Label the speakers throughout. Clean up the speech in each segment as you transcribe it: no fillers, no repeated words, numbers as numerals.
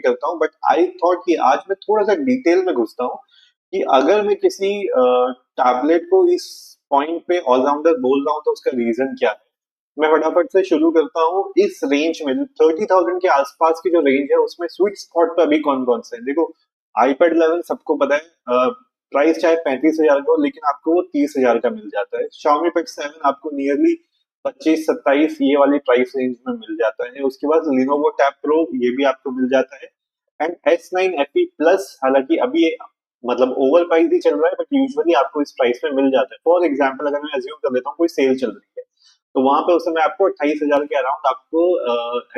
Speaker 1: करता हूँ, but I thought कि आज मैं थोड़ा सा डिटेल में घुसता हूँ कि अगर मैं किसी टैबलेट को इस पॉइंट पे ऑलराउंडर बोल रहा हूँ तो उसका रीजन क्या है। मैं फटाफट से शुरू करता हूँ। इस रेंज में 30,000 के आसपास की जो रेंज है उसमें स्वीट स्पॉट पे अभी कौन कौन से हैं। देखो, आईपैड 11 सबको पता है, प्राइस चाहे 35,000 का हो लेकिन आपको वो 30,000 का मिल जाता है। Xiaomi Pad 7 आपको नियरली 25-27 ये वाली प्राइस रेंज में मिल जाता है। उसके बाद Lenovo Tab Pro ये भी आपको मिल जाता है। एंड S9 FE प्लस हालांकि अभी ये मतलब ओवर प्राइस ही चल रहा है, बट यूजुअली आपको इस प्राइस में मिल जाता है। फॉर एग्जाम्पल अगर मैं अज्यूम कर लेता हूँ कोई सेल चल रही है तो वहां पे उस समय आपको 28,000 के अराउंड आपको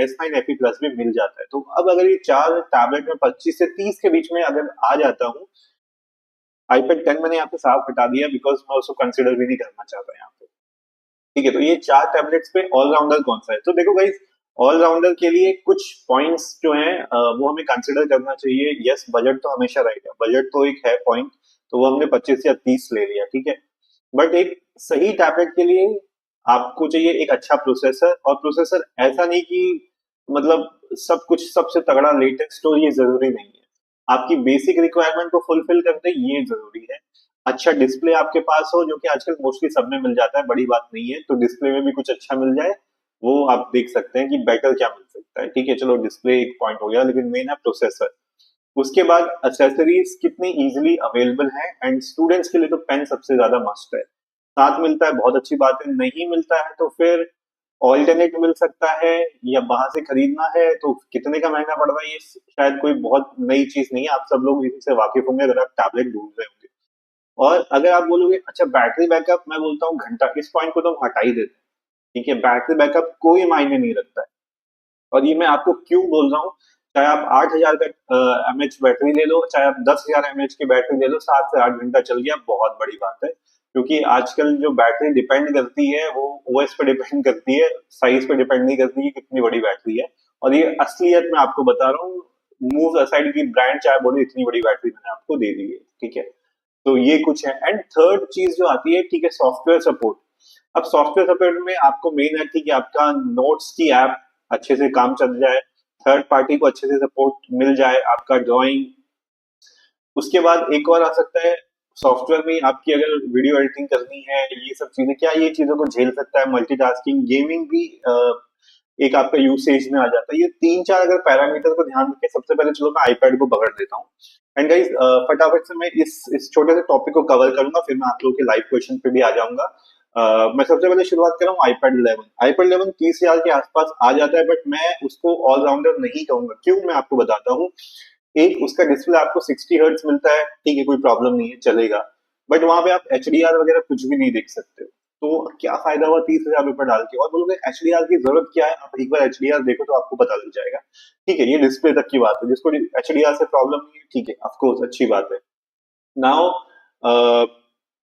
Speaker 1: S9 FE प्लस भी मिल जाता है। तो अब अगर ये चार टैबलेट में 25 से 30 के बीच में अगर आ जाता हूँ, आईपैड 10 मैंने यहाँ पे साफ हटा दिया बिकॉज मैं उसको कंसिडर भी नहीं करना चाहता यहाँ पे। ठीक है, तो ये चार टैबलेट्स पे ऑलराउंडर कौन सा है। तो देखो गाइस, ऑलराउंडर के लिए कुछ पॉइंट्स जो हैं वो हमें कंसिडर करना चाहिए। यस, बजट तो हमेशा रहेगा, बजट तो एक है पॉइंट, तो वो हमने 25 या 30 ले लिया, ठीक है। बट एक सही टैबलेट के लिए आपको चाहिए एक अच्छा प्रोसेसर, और प्रोसेसर ऐसा नहीं कि मतलब सब कुछ सबसे तगड़ा लेटेस्ट हो, ये जरूरी नहीं है। आपकी बेसिक रिक्वायरमेंट को फुलफिल कर दे ये जरूरी है। अच्छा डिस्प्ले आपके पास हो, जो कि आजकल मोस्टली सब में मिल जाता है, बड़ी बात नहीं है। तो डिस्प्ले में भी कुछ अच्छा मिल जाए, वो आप देख सकते हैं कि बेटर क्या मिल सकता है। ठीक है, चलो डिस्प्ले एक पॉइंट हो गया, लेकिन मेन है प्रोसेसर। उसके बाद एक्सेसरीज कितनी इजीली अवेलेबल है। एंड स्टूडेंट्स के लिए तो पेन सबसे ज्यादा मस्ट है। साथ मिलता है बहुत अच्छी बात है, नहीं मिलता है तो फिर ऑल्टरनेट मिल सकता है, या बाहर से खरीदना है तो कितने का महंगा पड़ रहा है ये शायद कोई बहुत नई चीज नहीं है, आप सब लोग इसी से वाकिफ होंगे अगर आप टैबलेट ढूंढ रहे होंगे। और अगर आप बोलोगे अच्छा बैटरी बैकअप, मैं बोलता हूँ घंटा, इस पॉइंट को तो हम हटा ही देते हैं। ठीक है, बैटरी बैकअप कोई मायने नहीं रखता है। और ये मैं आपको क्यों बोल रहा हूँ, चाहे आप 8,000 का एमएच बैटरी ले लो, चाहे आप 10,000 एमएच की बैटरी ले लो, 7 से 8 घंटा चल गया, बहुत बड़ी बात है। क्योंकि आजकल जो बैटरी डिपेंड करती है वो ओएस पे डिपेंड करती है, साइज पे डिपेंड नहीं करती है कितनी बड़ी बैटरी है। और ये असलियत मैं आपको बता रहा हूँ, मूव असाइड की ब्रांड चाहे बोले इतनी बड़ी बैटरी मैंने आपको दे दी है। ठीक है, तो ये कुछ है। एंड थर्ड चीज जो आती है, ठीक है, सॉफ्टवेयर सपोर्ट। अब सॉफ्टवेयर सपोर्ट में आपको मेन है कि आपका नोट्स की ऐप अच्छे से काम चल जाए, थर्ड पार्टी को अच्छे से सपोर्ट मिल जाए, आपका ड्राइंग। उसके बाद एक और आ सकता है सॉफ्टवेयर में, आपकी अगर वीडियो एडिटिंग करनी है, ये सब चीजें, क्या ये चीजों को झेल सकता है, मल्टीटास्किंग, गेमिंग भी एक आपका यूसेज में आ जाता है। ये तीन चार अगर पैरामीटर को ध्यान रखें, सबसे पहले चलो मैं आईपैड को पकड़ लेता हूँ। एंड गाइस, फटाफट से मैं इस छोटे से टॉपिक को कवर करूंगा, फिर मैं आप लोगों के लाइव क्वेश्चन पे भी आ जाऊंगा। मैं सबसे पहले शुरुआत कर रहा हूँ आईपैड 11। आईपैड 11 30,000 के आसपास आ जाता है, बट मैं उसको ऑलराउंडर नहीं कहूंगा। क्यों, मैं आपको बताता हूँ। एक, उसका डिस्प्ले आपको 60 हर्ट्ज मिलता है, ठीक है, कोई प्रॉब्लम नहीं है, चलेगा। बट वहां पे आप एचडीआर वगैरह कुछ भी नहीं देख सकते हो। तो क्या फायदा हुआ 30,000 रुपए डाल के। और बोलोगे एचडीआर की जरूरत क्या है, आप एक बार एचडीआर देखो तो आपको पता लग जाएगा। ठीक है, ये डिस्प्ले तक की बात है, जिसको एचडीआर से प्रॉब्लम नहीं है, ठीक है, ऑफकोर्स अच्छी बात है। नाउ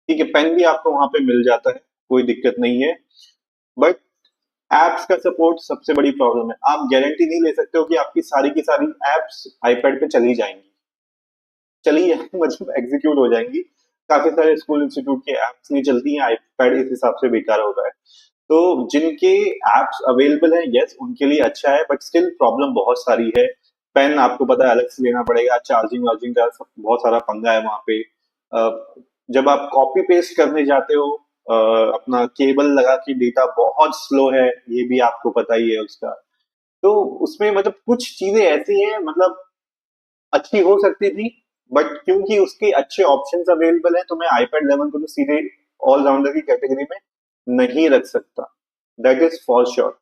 Speaker 1: ठीक है, पेन भी आपको वहां पे मिल जाता है, कोई दिक्कत नहीं है। बट एप्स का सपोर्ट सबसे बड़ी प्रॉब्लम है। आप गारंटी नहीं ले सकते हो कि आपकी सारी की सारी एप्स आईपैड पे चली जाएंगी, चली जाएंगी मतलब एग्जीक्यूट हो जाएंगी। काफी सारे स्कूल इंस्टीट्यूट की एप्स नहीं चलती हैं, आईपैड इस हिसाब से बेकार हो रहा है। तो जिनके एप्स अवेलेबल है, यस, उनके लिए अच्छा है, बट स्टिल प्रॉब्लम बहुत सारी है। पेन आपको पता है अलग से लेना पड़ेगा, चार्जिंग वार्जिंग का बहुत सारा पंगा है वहां पे। जब आप कॉपी पेस्ट करने जाते हो, अपना केबल लगा के, डेटा बहुत स्लो है, ये भी आपको पता ही है उसका। तो उसमें मतलब कुछ चीजें ऐसी हैं, मतलब अच्छी हो सकती थी, बट क्योंकि उसके अच्छे ऑप्शंस अवेलेबल हैं, तो मैं आईपैड 11 को तो सीधे ऑलराउंडर की कैटेगरी में नहीं रख सकता, that is for sure.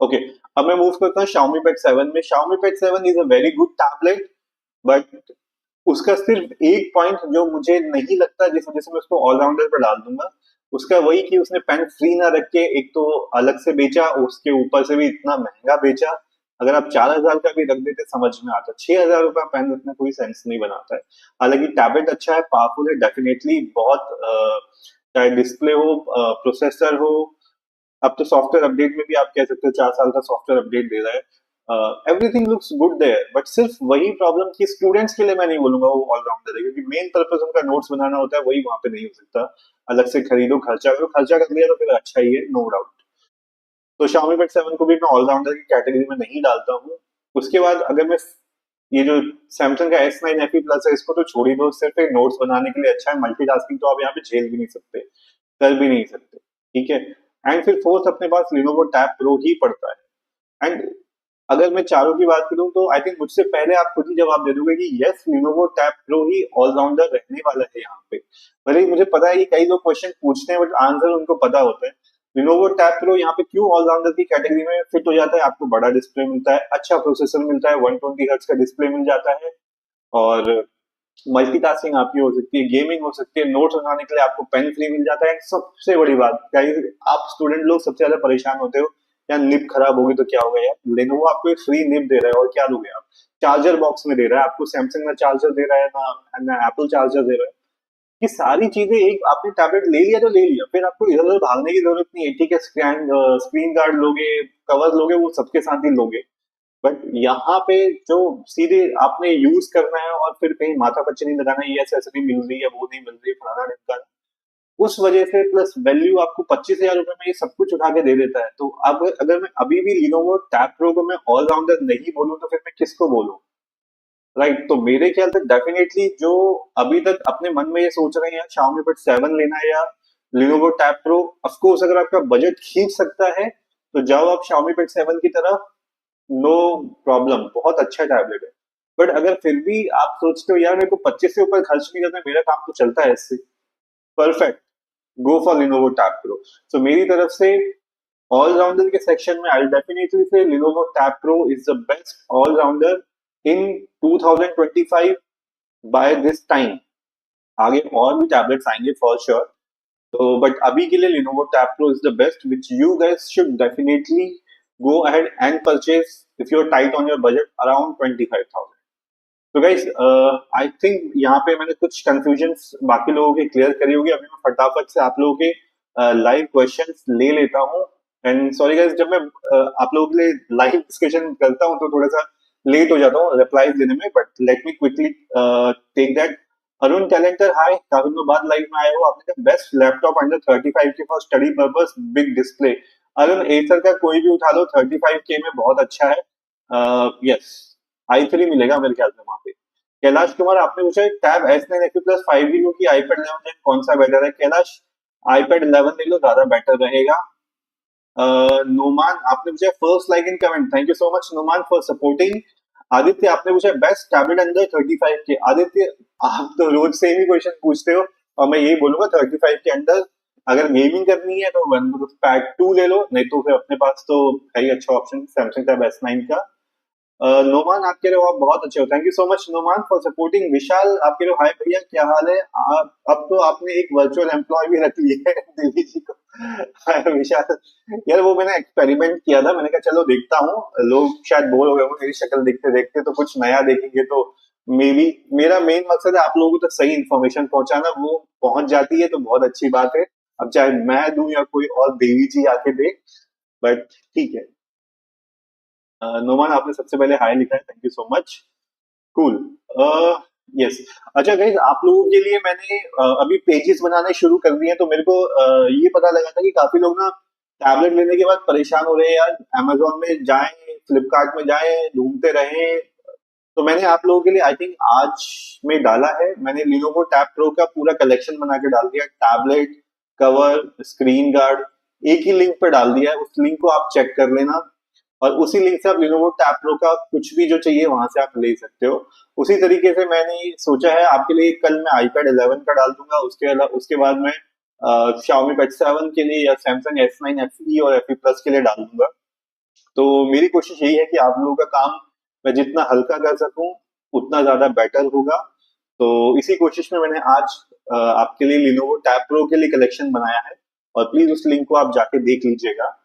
Speaker 1: Okay, अब मैं मूव करता हूँ Xiaomi Pad 7 में। Xiaomi Pad 7 is a very good tablet, but उसका सिर्फ एक पॉइंट जो मुझे नहीं लगता, जिस वजह से मैं उसको ऑलराउंडर पर डाल दूंगा, उसका वही कि उसने पेन फ्री ना रख के एक तो अलग से बेचा, उसके ऊपर से भी इतना महंगा बेचा। अगर आप 4,000 का भी रख देते समझ में आता, 6,000 रुपया पेन रखना कोई सेंस नहीं बनाता है। हालांकि टैबलेट अच्छा है, पावरफुल है, डेफिनेटली बहुत चाहे डिस्प्ले हो, प्रोसेसर हो, अब तो सॉफ्टवेयर अपडेट में भी आप कह सकते हो 4 साल का सॉफ्टवेयर अपडेट दे रहा है। Everything looks good there, but सिर्फ वही प्रॉब्लम कि स्टूडेंट्स के लिए मैं नहीं बोलूंगा वो ऑलराउंडर है, क्योंकि मेन पर्पज उनका नोट्स बनाना होता है, वही वहां पे नहीं हो सकता। अलग से खरीदो, खर्चा करो, खर्चा कर लिया तो फिर अच्छा ही है, नो डाउट। तो Xiaomi Pad 7 को भी मैं ऑलराउंडर की कैटेगरी में नहीं डालता हूँ। उसके बाद अगर मैं ये जो सैमसंग का S9 FE प्लस है इसको तो छोड़ ही दो, सिर्फ एक नोट्स बनाने के लिए अच्छा है, मल्टीटास्किंग तो आप यहाँ पे झेल भी नहीं सकते, कर भी नहीं सकते, ठीक है। एंड फिर फोर्थ अपने पास Lenovo Tab Pro ही पड़ता है। एंड अगर मैं चारों की बात करूं तो आई थिंक मुझसे पहले आप खुद ही जवाब दे दोगे कि यस, Lenovo Tab Pro ही ऑलराउंडर रहने वाला है यहाँ पे। भले ही मुझे पता है कि कई लोग क्वेश्चन पूछते हैं बट आंसर उनको पता होता है। Lenovo Tab Pro यहाँ पे क्यों ऑलराउंडर की कैटेगरी में फिट हो जाता है, आपको बड़ा डिस्प्ले मिलता है, अच्छा प्रोसेसर मिलता है, 120 हर्ट्ज का डिस्प्ले मिल जाता है, और मल्टीटास्किंग आपकी हो सकती है, गेमिंग हो सकती है, नोट्स बनाने के लिए आपको पेन फ्री मिल जाता है। सबसे बड़ी बात क्या है, आप स्टूडेंट लोग सबसे ज्यादा परेशान होते हो यार निब खराब होगी तो क्या होगा, यार लेनोवो आपको एक फ्री निब दे रहा है और क्या लोगे आप, चार्जर बॉक्स में दे रहा है आपको, सैमसंग का चार्जर दे रहा है ना एप्पल चार्जर दे रहा है। ये सारी चीजें, एक आपने टैबलेट ले लिया तो ले लिया, फिर आपको इधर उधर भागने की जरूरत नहीं है, ठीक है। स्क्रीन गार्ड लोगे, कवर लोगे, वो सबके साथ ही लोगे, बट यहाँ पे जो सीधे आपने यूज करना है और फिर कहीं माथा पच्ची नहीं लगाना, ये एसेसरी मिल रही है, वो नहीं मिल रही, फलाना ढिमकाना, उस वजह से प्लस वैल्यू आपको 25,000 रुपए में ये सब कुछ उठा के दे देता है। तो अब अगर मैं अभी भी Lenovo Tab Pro को मैं ऑलराउंडर नहीं बोलूं तो फिर मैं किसको बोलूं, राइट। तो मेरे ख्याल से डेफिनेटली जो अभी तक अपने मन में ये सोच रहे हैं यार Xiaomi Pad 7 लेना है या Lenovo Tab Pro, of course अगर आपका बजट खींच सकता है तो जाओ आप Xiaomi Pad 7 की तरफ, नो प्रॉब्लम, बहुत अच्छा टैबलेट है। बट अगर फिर भी आप सोचते हो यार मेरे को 25 से ऊपर खर्च नहीं करना, मेरा काम तो चलता है इससे, perfect, go for Lenovo Tab Pro। So मेरी तरफ से ऑलराउंडर के सेक्शन में I definitely say Lenovo Tab Pro is the best allrounder in 2025 by this time. आगे और भी टैबलेट्स आएंगे फॉर श्योर, तो बट अभी के लिए Lenovo Tab Pro is the best which you guys should definitely go ahead and purchase if you're tight on your budget around 25,000। तो guys I think यहाँ पे मैंने कुछ कंफ्यूजन्स बाकी लोगों की क्लियर करी होगी। अभी मैं फटाफट से आप लोगों के लाइव क्वेश्चंस ले लेता हूँ। एंड सॉरी गाइस, जब मैं आप लोगों के लिए लाइव डिस्कशन करता हूँ तो थोड़ा सा लेट हो जाता हूँ रिप्लाईज देने में, but let me quickly take that. Arun टैलेंटर, हाय, काफी दिनों बाद लाइव में आए हो। आपने कहा बेस्ट लैपटॉप अंडर 35 के for study purpose, big display. Arun, Acer का कोई भी उठा लो, 35K में बहुत अच्छा है। यस, i3 मिलेगा मेरे ख्याल से वहां पे। कैलाश कुमार, आपने पूछा tab S9 FE plus 5G लो कि iPad 11 कौन सा बेटर है। कैलाश, iPad 11 ले लो, ज्यादा बेटर रहेगा। नोमान, आपने पूछा first like in comment, thank you so much Noman for supporting. Aditya, आपने पूछा best tablet under 35K। Aditya, आप तो रोज सेम ही क्वेश्चन पूछते हो और मैं यही बोलूंगा 35 के अंडर अगर गेमिंग करनी है तो वन पैक 2 ले लो, नहीं तो फिर अपने पास तो है ही अच्छा ऑप्शन सैमसंग टैब S9 का। नोमान, आप कह रहे हो आप बहुत अच्छे हो, thank you so much Noman for supporting. Vishal, आप कह रहे हो हाय भैया क्या हाल है। आप अब तो आपने एक वर्चुअल एम्प्लॉय भी रख लिया है देवी जी को। हाय विशाल, यार वो मैंने एक्सपेरिमेंट किया था, मैंने कहा चलो देखता हूँ, लोग शायद बोर हो गए होंगे मेरी शक्ल देखते देखते, तो कुछ नया देखेंगे तो मे बी। मेरा मेन मकसद है आप लोगों तक सही इन्फॉर्मेशन पहुंचाना, वो पहुंच जाती है तो बहुत अच्छी बात है। अब चाहे मैं दूं या कोई और देवी जी आके दे, बट ठीक है। नोमान, आपने सबसे पहले हाय लिखा है, thank you so much, cool. Yes, अच्छा गाइज, आप लोगों के लिए मैंने अभी पेजेस बनाने शुरू कर दिए हैं, तो मेरे को ये पता लगा था कि काफी लोग ना टैबलेट लेने के बाद परेशान हो रहे हैं यार, अमेजोन में जाएं, फ्लिपकार्ट में जाएं, ढूंढते रहें। तो मैंने आप लोगों के लिए आई थिंक आज में डाला है, मैंने Lenovo Tab Pro का पूरा कलेक्शन बना के डाल दिया, टैबलेट, कवर, स्क्रीन गार्ड, एक ही लिंक पे डाल दिया है, उस लिंक को आप चेक कर लेना और उसी लिंक से आप Lenovo Tab Pro का कुछ भी जो चाहिए वहां से आप ले सकते हो। उसी तरीके से मैंने सोचा है आपके लिए, कल मैं iPad 11 का डाल दूंगा, उसके बाद मैं Xiaomi Pad 7 के लिए या Samsung S9 FE और FE Plus के लिए डाल दूंगा। तो मेरी कोशिश यही है कि आप लोगों का काम मैं जितना हल्का कर सकूं उतना ज्यादा बेटर होगा। तो इसी कोशिश में मैंने आज आपके लिए Lenovo Tab Pro के लिए कलेक्शन बनाया है, और प्लीज उस लिंक को आप जाके देख लीजिएगा।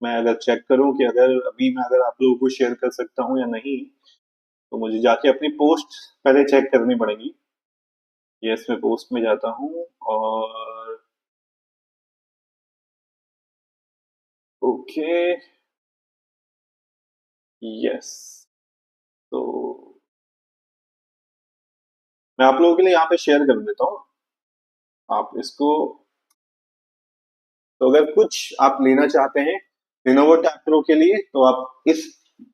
Speaker 1: मैं अगर चेक करूं कि अगर अभी मैं अगर आप लोगों को शेयर कर सकता हूं या नहीं, तो मुझे जाके अपनी पोस्ट पहले चेक करनी पड़ेगी। यस, मैं पोस्ट में जाता हूं और ओके, यस, तो मैं आप लोगों के लिए यहाँ पे शेयर कर देता हूँ, आप इसको, तो अगर कुछ आप लेना चाहते हैं Lenovo Tab Pro के लिए तो आप इस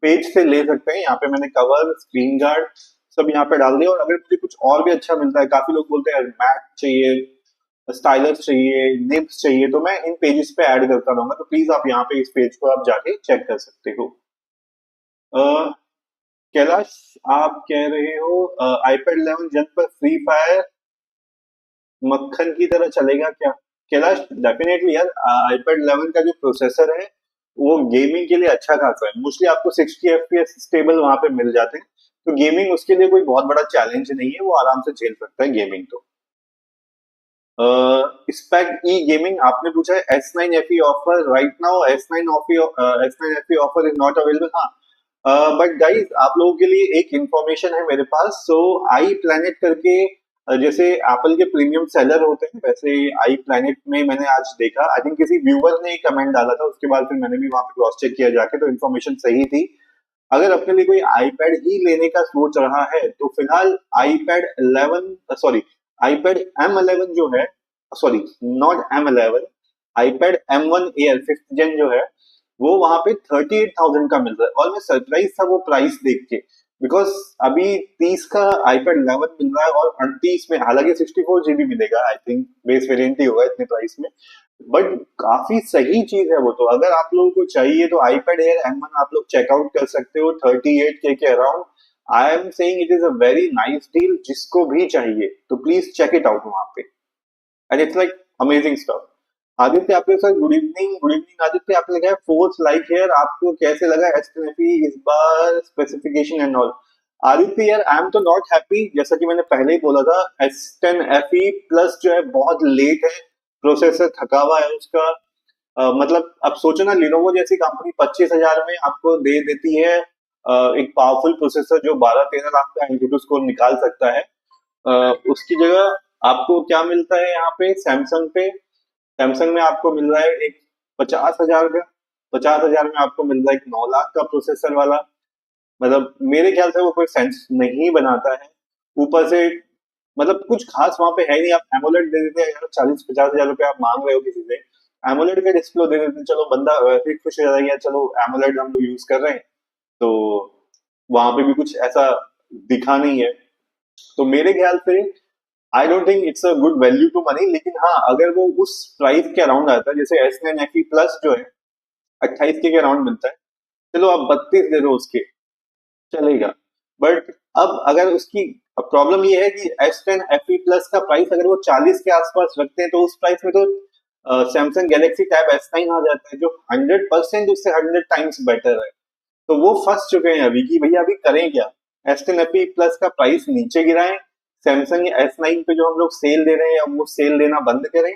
Speaker 1: पेज से ले सकते हैं। यहाँ पे मैंने कवर, स्क्रीन गार्ड सब यहाँ पे डाल दिया। और अगर मुझे कुछ और भी अच्छा मिलता है, काफी लोग बोलते हैं मैट चाहिए, स्टाइलस चाहिए, निब्स चाहिए, तो मैं इन पेजेस पे ऐड करता रहूंगा। तो प्लीज आप यहाँ पे इस पेज को आप जाके चेक कर सकते हो। अ, कैलाश, आप कह रहे हो आईपैड 11 जन पर फ्री फायर मक्खन की तरह चलेगा क्या? कैलाश, डेफिनेटली यार, आईपैड 11 का जो प्रोसेसर है वो गेमिंग के लिए अच्छा खासा है। मोस्टली आपको 60 एफपीएस स्टेबल वहां पे मिल जाते हैं। तो गेमिंग उसके लिए कोई बहुत बड़ा चैलेंज नहीं है, वो आराम से झेल सकता है गेमिंग। तो स्पेक ई गेमिंग आपने पूछा है, S9 FE offer right now, S9 FE offer is not available. हाँ, बट गाइस, आप लोगों के लिए एक इंफॉर्मेशन है मेरे पास। सो आई प्लैनेट करके, जैसे एप्पल के प्रीमियम सेलर होते हैं, वैसे आई प्लैनेट में मैंने आज देखा, आई थिंक किसी व्यूवर ने एक कमेंट डाला था, उसके बाद फिर मैंने भी वहां पे क्रॉस चेक किया जाके, तो इन्फॉर्मेशन सही थी। अगर अपने लिए कोई आईपैड ही लेने का सोच रहा है तो फिलहाल आईपैड 11, सॉरी, आईपैड M11 जो है, sorry, not M11, iPad M1 Air 5th Gen जो है, वो वहां पे 38,000 का मिल रहा है। और मैं सरप्राइज था वो प्राइस देख के, बिकॉज अभी 30 का आईपैड 11 मिल रहा है और 38 में, हालांकि 64 GB मिलेगा, आई थिंक बेस वेरिएंट ही होगा इतने प्राइस में, बट काफी सही चीज है वो। तो अगर आप लोगों को चाहिए तो आईपैड एयर M1 आप लोग चेकआउट कर सकते हो 38K के around. I am saying it is a very nice deal, जिसको भी चाहिए तो प्लीज चेक इट आउट वहां पे। And it's like amazing stuff. Aditya, आपके साथ good evening. Good evening Aditya, आपने लगा फोर्थ लाइक हेयर, आपको कैसे लगा S10 FE इस बार, स्पेसिफिकेशन एंड ऑल? आदित्य यार, आई एम तो नॉट हैप्पी, जैसा कि मैंने पहले ही बोला था, S10 FE प्लस जो है बहुत लेट है, प्रोसेसर थका हुआ है उसका। मतलब अब सोचो ना, लिनोवो जैसी कंपनी 25,000 में आपको दे देती है एक पावरफुल प्रोसेसर जो 12-13 लाख का एंट्यूटू स्कोर निकाल सकता है। उसकी जगह आपको क्या मिलता है यहाँ पे सैमसंग पे? सैमसंग में आपको मिल रहा है एक 50,000 का, 50,000 में आपको मिल रहा है एक 9 लाख का प्रोसेसर वाला। मतलब मेरे ख्याल से वो कोई सेंस नहीं बनाता है। ऊपर से मतलब कुछ खास वहां पे है नहीं। आप एमोलेड दे देते हैं यार, 40-50 हजार रुपए आप मांग रहे हो किसी से, एमोलेड का डिस्प्ले दे देते हैं, चलो बंदा वैसे ही खुश हो जाएगा यार, चलो एमोलेड हम लोग यूज कर रहे हैं। तो वहां पे भी कुछ ऐसा दिखा नहीं है। तो मेरे ख्याल से I don't think it's a good value to money. लेकिन हाँ, अगर वो उस प्राइस के अराउंड आता है, जैसे S9 FE प्लस जो है 28K के अराउंड मिलता है, चलो आप 32 दे दो उसके, चलेगा। बट अब अगर उसकी प्रॉब्लम ये है कि S10 FE प्लस का प्राइस अगर वो 40 के आसपास रखते हैं, तो उस प्राइस में तो सैमसंग गैलेक्सी टैब S9 आ जाता है, जो 100% उससे 100 टाइम्स बेटर है। तो वो फंस चुके हैं अभी कि भैया अभी करें क्या? S10 FE प्लस का प्राइस नीचे गिराएं, सैमसंग S9 पे जो हम लोग सेल दे रहे हैं, अब वो सेल देना बंद करें।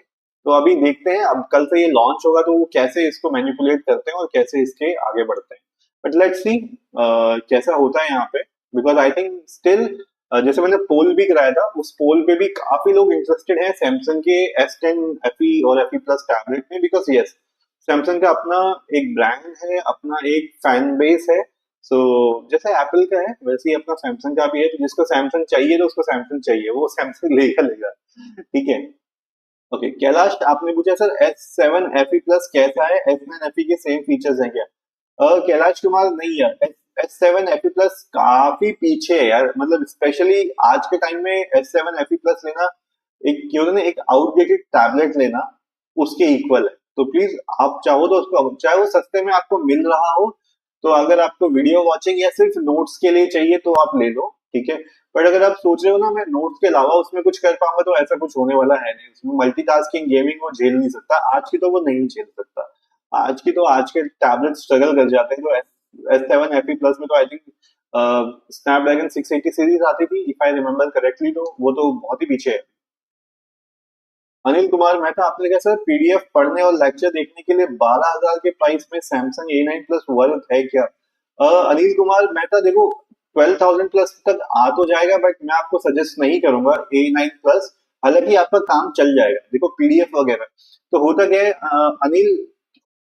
Speaker 1: तो अभी देखते हैं, अब कल से ये लॉन्च होगा तो वो कैसे इसको मैनिपुलेट करते हैं और कैसे इसके आगे बढ़ते हैं। बट लेट्स सी कैसा होता है यहाँ पे। बिकॉज आई थिंक स्टिल, जैसे मैंने पोल भी कराया था, उस पोल पे भी काफी लोग इंटरेस्टेड हैं सैमसंग के S10 FE और FE प्लस टैबलेट में। बिकॉज यस, सैमसंग का अपना एक ब्रांड है, अपना एक फैन बेस है। सो जैसे एप्पल का है वैसे ही अपना सैमसंग का भी है। तो जिसको सैमसंग चाहिए तो उसको सैमसंग चाहिए, वो सैमसंग लेगा लेगा। ठीक है। ओके कैलाश, आपने पूछा सर S7 FE प्लस कैसा है, S9 FE के सेम फीचर्स हैं क्या? कैलाश कुमार, नहीं यार, S7 FE प्लस काफी पीछे है यार। मतलब स्पेशली आज के टाइम में S7 FE प्लस लेना एक क्यों ना एक आउटडेटेड टैबलेट लेना उसके इक्वल है। तो प्लीज आप चाहो तो उसको, चाहे वो सस्ते में आपको मिल रहा हो, तो अगर आपको वीडियो वॉचिंग या सिर्फ नोट्स के लिए चाहिए तो आप ले लो, ठीक है। बट अगर आप सोच रहे हो ना मैं नोट्स के अलावा उसमें कुछ कर पाऊंगा, तो ऐसा कुछ होने वाला है नहीं। उसमें मल्टीटास्किंग गेमिंग वो झेल नहीं सकता, आज की तो वो नहीं झेल सकता। आज की तो आज के टैबलेट स्ट्रगल कर जाते हैं। तो S7 FE प्लस में तो आई थिंक स्नैपड्रैगन 680 सीरीज आती थी इफ आई रिमेम्बर करेक्टली, तो वो तो बहुत ही पीछे है। अनिल कुमार मेहता, आपने कहा सर पीडीएफ पढ़ने और लेक्चर देखने के लिए 12,000 के प्राइस में सैमसंग A9 प्लस वर्थ है क्या? अनिल कुमार मेहता, देखो 12,000 प्लस तक आ तो जाएगा, बट मैं आपको सजेस्ट नहीं करूंगा A9 प्लस। हालांकि आपका काम चल जाएगा, देखो पीडीएफ वगैरह। तो होता क्या है अनिल,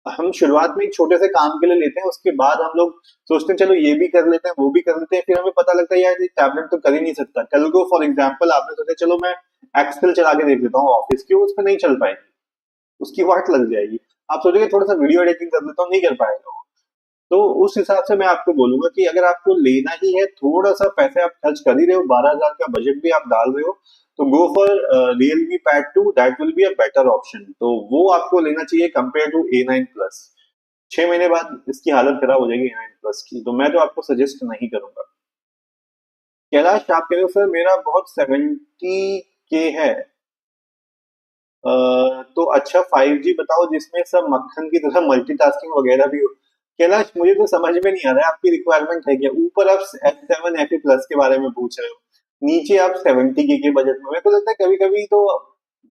Speaker 1: हम शुरुआत में एक छोटे से काम के लिए लेते हैं, उसके बाद हम लोग सोचते हैं चलो ये भी कर लेते हैं वो भी कर लेते हैं, फिर हमें पता लगता है यार ये टैबलेट तो कर ही नहीं सकता। कल को फॉर एग्जांपल आपने सोचा चलो मैं एक्सेल चला के देख लेता हूँ ऑफिस की, उस पर नहीं चल पाएगी, उसकी वाट लग जाएगी। आप सोचोगे थोड़ा सा वीडियो एडिटिंग कर लेता हूँ, नहीं कर पाएगा वो। तो उस हिसाब से मैं आपको बोलूंगा कि अगर आपको लेना ही है, थोड़ा सा पैसे आप खर्च कर ही रहे हो, 12,000 का बजट भी आप डाल रहे हो, तो go for Realme Pad 2, that will be a better option. तो वो आपको लेना चाहिए कंपेयर टू A9 प्लस। 6 महीने बाद इसकी हालत खराब हो जाएगी A9 प्लस की, तो मैं तो आपको सजेस्ट नहीं करूंगा। कैलाश, आप कह रहे हो सर मेरा बहुत 70K है, तो अच्छा 5G बताओ जिसमें सब मक्खन की तरह मल्टीटास्किंग वगैरह भी हो। कैलाश, मुझे तो समझ में नहीं आ रहा है आपकी रिक्वायरमेंट है क्या। ऊपर आप S7 FE प्लस के बारे में पूछ रहे हो, नीचे आप 70K के बजट में। मेरे को लगता है कभी कभी तो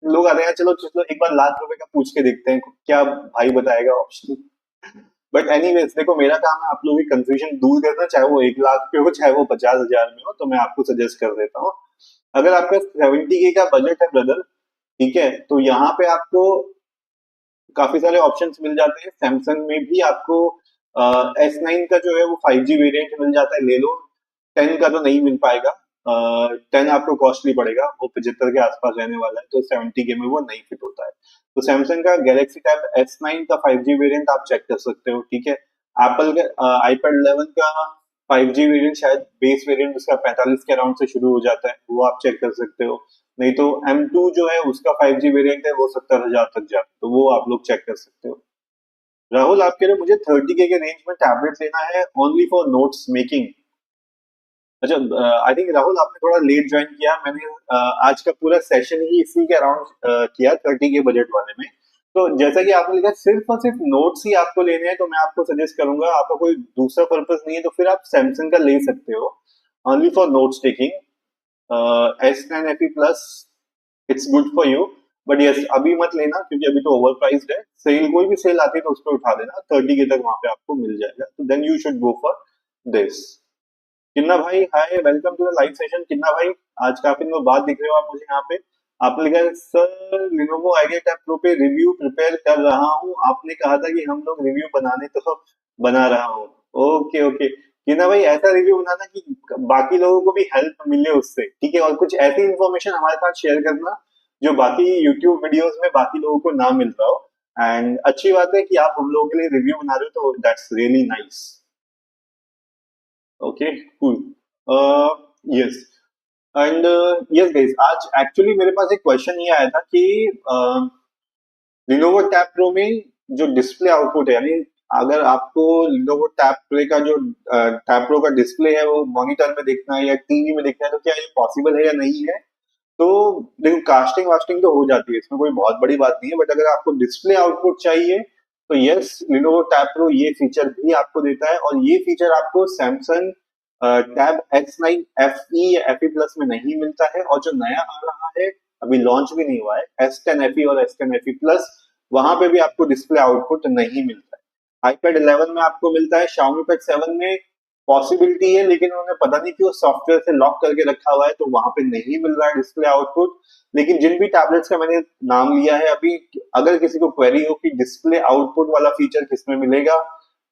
Speaker 1: लोग आ रहे हैं, चलो चलो एक बार लाख रुपए का पूछ के देखते हैं क्या भाई बताएगा ऑप्शन। बट एनीवेज देखो, मेरा काम है आप लोगों की कंफ्यूजन दूर करना, चाहे वो 1 लाख पे हो चाहे वो 50,000 में हो, तो मैं आपको सजेस्ट कर देता हूँ। अगर आपका 70K का बजट है ब्रदर, ठीक है, तो यहाँ पे आपको काफी सारे ऑप्शंस मिल जाते हैं। सैमसंग में भी आपको S9 का जो है वो 5G वेरिएंट मिल जाता है, ले लो। 10 का तो नहीं मिल पाएगा, 10 आपको कॉस्टली पड़ेगा, वो 75 के आसपास रहने वाला है, तो 70K में वो नहीं फिट होता है। तो सैमसंग का गैलेक्सी टैब S9 का 5G वेरिएंट आप चेक कर सकते हो, ठीक है। एप्पल का iPad 11 का 5G वेरिएंट, शायद बेस वेरिएंट उसका 45 के अराउंड से शुरू हो जाता है, वो आप चेक कर सकते हो। नहीं तो M2 जो है उसका 5G वेरिएंट है, वो 70,000 तक जाता है, तो वो आप लोग चेक कर सकते हो। राहुल, आप कह रहे हो मुझे 30K के रेंज में टैबलेट लेना है ओनली फॉर नोट्स मेकिंग। अच्छा, आई थिंक राहुल आपने थोड़ा लेट ज्वाइन किया। मैंने आज का पूरा सेशन ही इसी के अराउंड किया, 30K बजट वाले में। तो जैसा कि आपने लिखा सिर्फ और सिर्फ नोट्स ही आपको लेने हैं, तो मैं आपको सजेस्ट करूंगा, आपका कोई दूसरा पर्पस नहीं है तो फिर आप सैमसंग का ले सकते हो, only for notes taking. S10 FE plus, it's good for you. But yes, अभी मत लेना क्योंकि अभी तो ओवर प्राइस्ड है। सेल, कोई भी सेल आती है तो उस पर उठा लेना, 30K तक वहां पे आपको मिल जाएगा, तो then you should go for this. किन्ना भाई, hi, welcome to the live session. किन्ना भाई, आज काफी दिनों बाद दिख रहे हो आप मुझे यहाँ पे। आपने लिखा है sir Lenovo idea tab pro पे रिव्यू प्रिपेयर कर रहा हूँ, आपने कहा था कि हम लोग रिव्यू बनाने, तो बना रहा हूँ। ओके ओके, किन्ना भाई ऐसा रिव्यू बनाना कि बाकी लोगों को भी हेल्प मिले उससे, ठीक है, और कुछ ऐसी इंफॉर्मेशन हमारे साथ शेयर करना जो बाकी यूट्यूब वीडियोस में बाकी लोगों को ना मिल रहा हो। एंड अच्छी बात है कि आप हम लोगों के लिए रिव्यू बना रहे हो, तो that's really nice. Okay, cool, yes. And yes guys, आज एक्चुअली मेरे पास एक क्वेश्चन ये आया था कि Lenovo Tab Pro में जो डिस्प्ले आउटपुट है, यानी अगर आपको Lenovo Tab Pro का जो Tab Pro का डिस्प्ले है वो मॉनिटर में देखना है या टीवी में देखना है, तो क्या ये पॉसिबल है या नहीं है। तो देखो, कास्टिंग वास्टिंग तो हो जाती है, इसमें कोई बहुत बड़ी बात नहीं है, बट अगर आपको डिस्प्ले आउटपुट चाहिए तो यस, Lenovo Tab Pro ये फीचर भी आपको देता है, और ये फीचर आपको सैमसंग टैब S9 FE या FE प्लस में नहीं मिलता है। और जो नया आ रहा है, अभी लॉन्च भी नहीं हुआ है, S10 FE और S10 FE प्लस, वहां पे भी आपको डिस्प्ले आउटपुट नहीं मिलता है। iPad 11 में आपको मिलता है, Xiaomi Pad 7 में पॉसिबिलिटी है, लेकिन उन्होंने पता नहीं क्यों सॉफ्टवेयर से लॉक करके रखा हुआ है, तो वहां पे नहीं मिल रहा है डिस्प्ले आउटपुट। लेकिन जिन भी टैबलेट्स का मैंने नाम लिया है अभी, अगर किसी को क्वेरी हो कि डिस्प्ले आउटपुट वाला फीचर किसमें मिलेगा,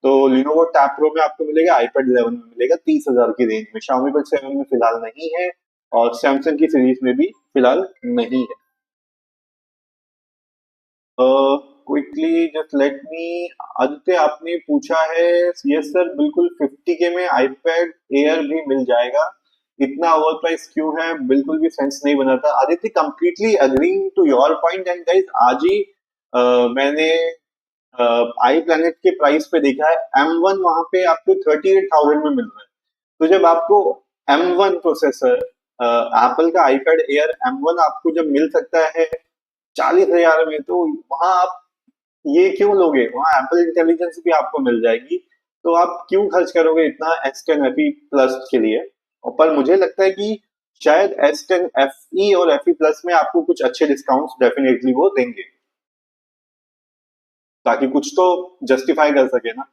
Speaker 1: तो Lenovo Tab Pro में आपको मिलेगा, iPad 11 में मिलेगा, 30,000 की रेंज में। Xiaomi Pad 7 में फिलहाल नहीं है, और सैमसंग की सीरीज में भी फिलहाल नहीं है। Quickly just let me, Aditya आपने पूछा है, यस सर बिल्कुल 50K में iPad Air भी मिल जाएगा, इतना ओवर प्राइस क्यों है, बिल्कुल भी सेंस नहीं बनाता। Aditya, completely agreeing to your point. And guys, आज ही मैंने आई प्लैनेट के प्राइस पे देखा है, M1 वहां पे आपको 38,000 में मिल रहा है। तो जब आपको M1 प्रोसेसर, एप्पल का iPad Air M1 आपको जब मिल सकता है 40,000 में, तो वहां आप ये क्यों लोगे, वहां एप्पल इंटेलिजेंस भी आपको मिल जाएगी, तो आप क्यों खर्च करोगे इतना S10 FE प्लस के लिए। और पर मुझे लगता है कि शायद S10 FE और FE प्लस में आपको कुछ अच्छे डिस्काउंट्स डेफिनेटली वो देंगे, ताकि कुछ तो जस्टिफाई कर सके ना।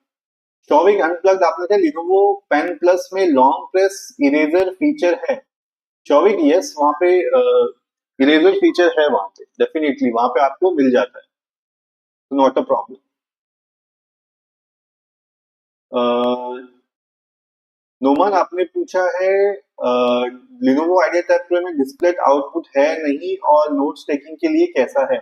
Speaker 1: शॉविक अनप्लग्ड, आपने कहा लिनोवो पेन प्लस में लॉन्ग प्रेस इरेजर फीचर है। शॉविक, यस, वहां पे इरेजर फीचर है, वहां पे डेफिनेटली वहां पे आपको मिल जाता है, नॉट अ प्रॉब्लम। नोमान, आपने पूछा है लिनोवो आइडिया टैब प्रो में डिस्प्ले आउटपुट है नहीं, और नोट्स टेकिंग के लिए कैसा है।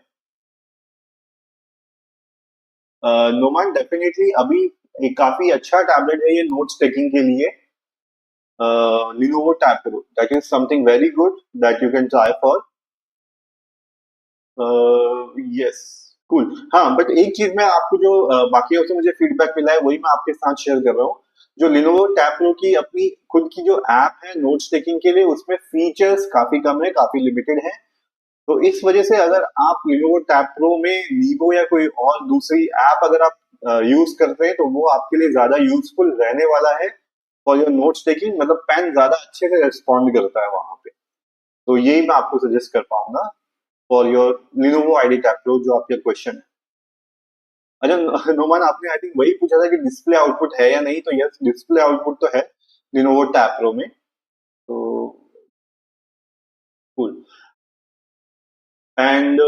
Speaker 1: नोमान, डेफिनेटली अभी एक काफी अच्छा टैबलेट है ये नोट्स टेकिंग के लिए, Lenovo Tab Pro. That is something very good that you can try for. Yes, cool. हाँ, बट एक चीज मैं आपको जो बाकियों से मुझे फीडबैक मिला है वही मैं आपके साथ शेयर कर रहा हूँ। जो Lenovo Tab Pro की अपनी खुद की जो ऐप है नोट्स टेकिंग के लिए, उसमें फीचर्स काफी कम है, काफी लिमिटेड है। तो इस वजह से अगर आप Lenovo Tab Pro में नीवो या कोई और दूसरी ऐप अगर आप यूज करते हैं तो वो आपके लिए ज्यादा यूजफुल रहने वाला है फॉर योर नोट्स टेकिंग। मतलब पेन ज्यादा अच्छे से रिस्पॉन्ड करता है वहां पे। तो यही मैं आपको सजेस्ट कर पाऊंगा for your Lenovo ID Tab Pro, जो आपका क्वेश्चन है। अच्छा नोमान, आपने आई थिंक वही पूछा था कि डिस्प्ले आउटपुट है या नहीं, तो यस, डिस्प्ले आउटपुट तो है Lenovo Tab Pro में। तो कूल। एंड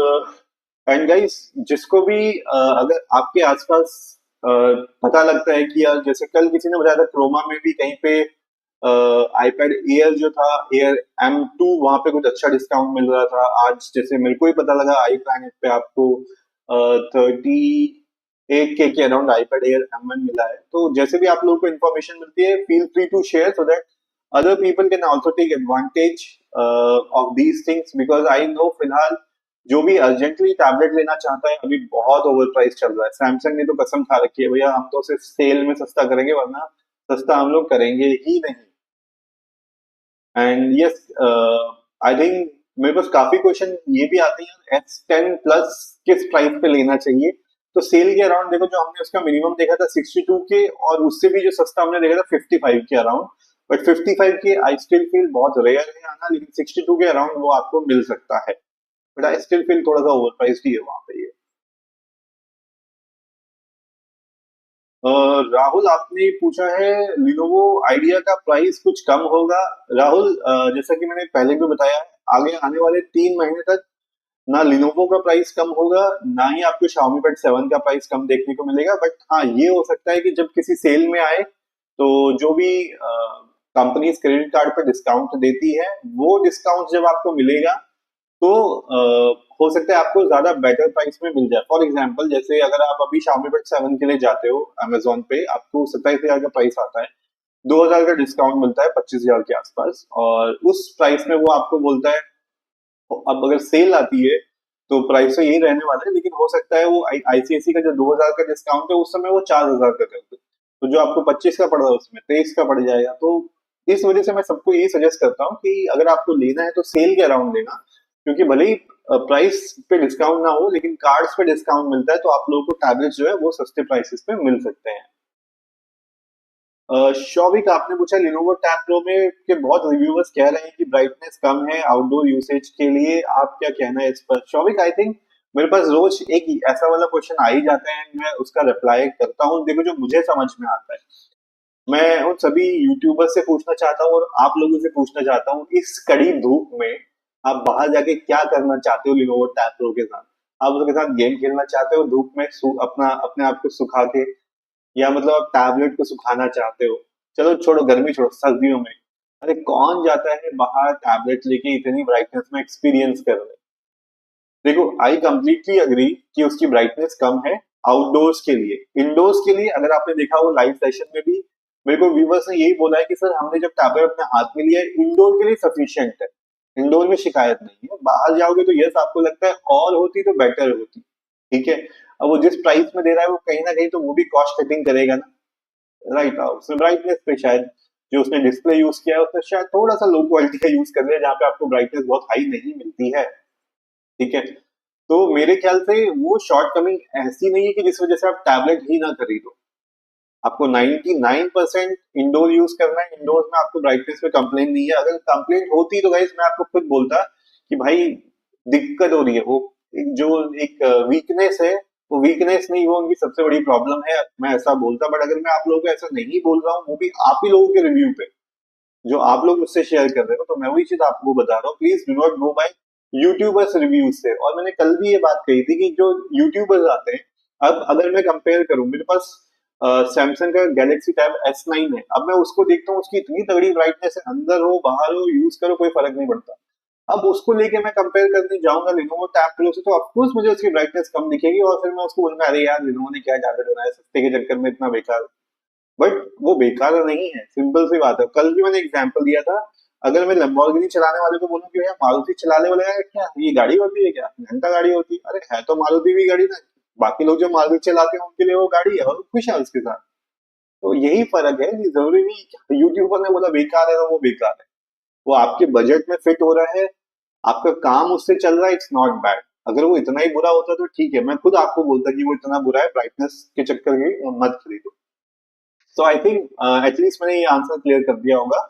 Speaker 1: एंड गाइस, जिसको भी अगर आपके आसपास पता लगता है कि यार, जैसे कल किसी ने बताया था क्रोमा में भी कहीं पे आईपैड एयर जो था, एयर M2, वहां पे कुछ अच्छा डिस्काउंट मिल रहा था। आज जैसे मेरे को ही पता लगा, आई प्लैनेट पे आपको 38K के अराउंड आईपैड एयर M1 मिला है। तो जैसे भी आप लोगों को इन्फॉर्मेशन मिलती है, feel free to share so that other people can also take advantage of these things, because I know फिलहाल जो भी अर्जेंटली टैबलेट लेना चाहता है अभी बहुत ओवर प्राइस चल रहा है। सैमसंग ने तो कसम खा रखी है, भैया हम तो सिर्फ सेल में सस्ता करेंगे, वरना सस्ता हम लोग करेंगे ही नहीं। एंड यस, आई थिंक मेरे पास काफी क्वेश्चन ये भी आते हैं, S10 Plus किस प्राइस पे लेना चाहिए। तो सेल के अराउंड देखो, जो हमने उसका मिनिमम देखा था 62K, और उससे भी जो सस्ता हमने देखा था 55 के अराउंड। बट 55 के आई स्टिल फील बहुत रेयर है आना, लेकिन 62 के अराउंड वो आपको मिल सकता है। बट आई स्टिल फील थोड़ा सा ओवर प्राइस्ड ही है वहां पे ये। राहुल, आपने पूछा है लिनोवो आइडिया का प्राइस कुछ कम होगा। राहुल, जैसा कि मैंने पहले भी बताया है, आगे आने वाले 3 महीने तक ना लिनोवो का प्राइस कम होगा, ना ही आपको Xiaomi Pad 7 का प्राइस कम देखने को मिलेगा। बट हाँ, ये हो सकता है कि जब किसी सेल में आए, तो जो भी कंपनीज क्रेडिट कार्ड पे डिस्काउंट देती है, वो डिस्काउंट जब आपको मिलेगा, तो हो सकता है आपको ज्यादा बेटर प्राइस में मिल जाए। फॉर एग्जाम्पल, जैसे अगर आप अभी Xiaomi Pad 7 के लिए जाते हो अमेजोन पे, आपको 27,000 का प्राइस आता है, 2,000 का डिस्काउंट मिलता है 25,000 के आसपास, और उस प्राइस में वो आपको बोलता है। अब अगर सेल आती है तो प्राइस तो यही रहने वाला है, लेकिन हो सकता है वो आईसीआईसी का जो 2,000 का डिस्काउंट है, उस समय वो 4,000 का कर दे, तो जो आपको 25 का पड़ रहा है उसमें 23 का पड़ जाएगा। तो इस वजह से मैं सबको यही सजेस्ट करता हूँ कि अगर आपको लेना है तो सेल के अराउंड लेना, क्योंकि भले ही प्राइस पे डिस्काउंट ना हो, लेकिन कार्ड्स पे डिस्काउंट मिलता है, तो आप लोगों को टैबलेट जो है वो सस्ते प्राइसेस पे मिल सकते हैं। शौविक, आपने पूछा लिनोवो टैब प्रो में के बहुत रिव्यूअर्स कह रहे हैं कि ब्राइटनेस कम है आउटडोर यूसेज के लिए, आप क्या कहना है इस पर? शौविक, आई थिंक मेरे पास रोज एक ऐसा वाला क्वेश्चन आ ही जाता है, मैं उसका रिप्लाई करता हूँ। देखो, जो मुझे समझ में आता है, मैं उन सभी यूट्यूबर से पूछना चाहता हूँ और आप लोगों से पूछना चाहता हूँ, इस कड़ी धूप में आप बाहर जाके क्या करना चाहते हो लिनोवो टैब प्रो के साथ? आप उसके साथ गेम खेलना चाहते हो धूप में, अपना अपने आप को सुखा के, या मतलब आप टैबलेट को सुखाना चाहते हो? चलो छोड़ो, गर्मी छोड़ो, सर्दियों में अरे कौन जाता है बाहर टैबलेट लेके इतनी ब्राइटनेस में एक्सपीरियंस करने? देखो, आई कंप्लीटली अग्री कि उसकी ब्राइटनेस कम है आउटडोर्स के लिए। इंडोर्स के लिए अगर आपने देखा वो लाइव सेशन में भी मेरे को व्यूवर्स ने यही बोला है कि सर, हमने जब टैबलेट अपने हाथ में लिया है, इंडोर के लिए सफिशियंट है, इंडोर में शिकायत नहीं है। बाहर जाओगे तो यस, आपको लगता है और होती तो बेटर होती। ठीक है, अब वो जिस प्राइस में दे रहा है, वो कहीं ना कहीं तो वो भी कॉस्ट कटिंग करेगा ना, राइट? उसने ब्राइटनेस पे शायद, जो उसने डिस्प्ले यूज किया है, उसने शायद थोड़ा सा लो क्वालिटी का यूज कर लिया, जहाँ पे आपको ब्राइटनेस बहुत हाई नहीं मिलती है। ठीक है, तो मेरे ख्याल से वो शॉर्ट कमिंग ऐसी नहीं है कि जिस वजह से आप टैबलेट ही ना खरीदो। आपको 99% इंडोर यूज करना है, इंडोर में आपको ब्राइटनेस में कंप्लेन नहीं है। अगर कंप्लेंट होती तो गाइस मैं आपको खुद बोलता कि भाई दिक्कत हो रही है, वो जो एक वीकनेस है, वो वीकनेस नहीं, वो उनकी सबसे बड़ी प्रॉब्लम है, मैं ऐसा बोलता। बट अगर मैं आप लोगों को ऐसा नहीं बोल रहा हूँ, वो भी आप ही लोगों के रिव्यू पे, जो आप लोग मुझसे शेयर कर रहे हो, तो मैं वही चीज आपको बता रहा हूँ, please do not go by YouTubers reviews से। और मैंने कल भी ये बात कही थी कि जो यूट्यूबर्स आते हैं, अब अगर मैं कंपेयर करूं, मेरे पास सैमसंग का गैलेक्सी टैब S9 है, अब मैं उसको देखता हूँ, उसकी इतनी तगड़ी ब्राइटनेस है, अंदर हो बाहर हो यूज करो कोई फर्क नहीं पड़ता। अब उसको लेके मैं कंपेयर करने जाऊंगा लिनोवो टैब प्रो से, तो ऑफकोर्स मुझे उसकी ब्राइटनेस कम दिखेगी, और फिर मैं उसको बोलूंगा, अरे यार लिनोवो ने क्या टैबलेट बनाया सस्ते के चक्कर में इतना बेकार। बट वो बेकार नहीं है, सिंपल सी बात है। कल भी मैंने एग्जांपल दिया था, अगर मैं लंबोर्गिनी चलाने वाले को बोलूं कि भैया मारुति चला ले, बोलेगा क्या ये गाड़ी होती है, क्या घंटा गाड़ी होती है? अरे है तो मारुति भी गाड़ी ना, बाकी लोग जो मारुति चलाते हैं उनके लिए वो गाड़ी है और वो खुश है उसके साथ। तो यही फर्क है कि जरूरी नहीं कि यूट्यूबर ने बोला बेकार है तो वो बेकार है। वो आपके बजट में फिट हो रहा है, आपका काम उससे चल रहा है, इट्स नॉट बैड। अगर वो इतना ही बुरा होता तो ठीक है, मैं खुद आपको बोलता कि वो इतना बुरा है, ब्राइटनेस के चक्कर में मत खरीदो। सो आई थिंक एटलीस्ट मैंने ये आंसर क्लियर कर दिया होगा।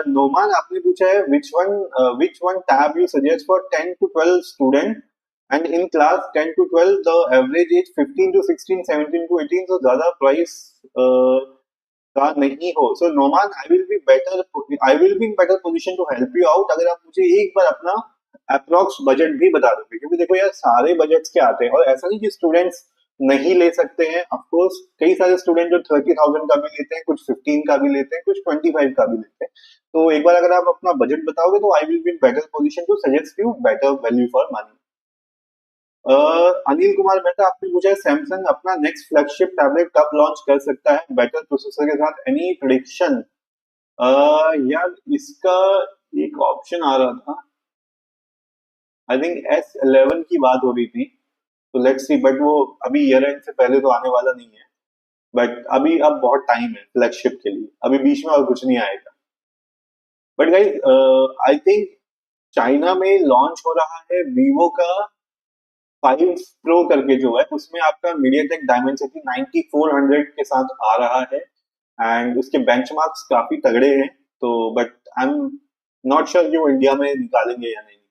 Speaker 1: नोमान आपने पूछा है which one tab you suggest for 10 to 12 student and in class 10 to 12 the average age 15 to 16 17 to 18, तो ज्यादा प्राइस का नहीं हो। So Noman I will be in better position to help you out अगर आप मुझे एक बार अपना अप्रोक्स बजट भी बता दोगे, क्योंकि देखो यार सारे बजट्स के आते हैं और ऐसा नहीं कि स्टूडेंट्स नहीं ले सकते हैं। ऑफ कोर्स कई सारे स्टूडेंट जो 30,000 का भी लेते हैं, कुछ 15 का भी लेते हैं, कुछ 25 का भी लेते हैं। तो एक बार अगर आप अपना बजट बताओगे तो I will be in better position to suggest you better value for money. Anil Kumar Mehta आपने पूछा है सैमसंग अपना नेक्स्ट फ्लैगशिप टैबलेट कब लॉन्च कर सकता है बेटर प्रोसेसर के साथ, एनी प्रेडिक्शन? यार इसका एक ऑप्शन आ रहा था, आई थिंक S11 की बात हो रही थी, तो लेट्स सी, बट वो अभी ईयर एंड से पहले तो आने वाला नहीं है। बट अभी अब बहुत टाइम है फ्लैगशिप के लिए, अभी बीच में और कुछ नहीं आएगा। But guys I think China में लॉन्च हो रहा है वीवो का 5 प्रो करके जो है, उसमें आपका मीडियाटेक डायमेंसिटी 9400 के साथ आ रहा है एंड उसके बेंचमार्क्स काफी तगड़े हैं। तो but I am not sure कि वो इंडिया में निकालेंगे या नहीं निकालेंगे।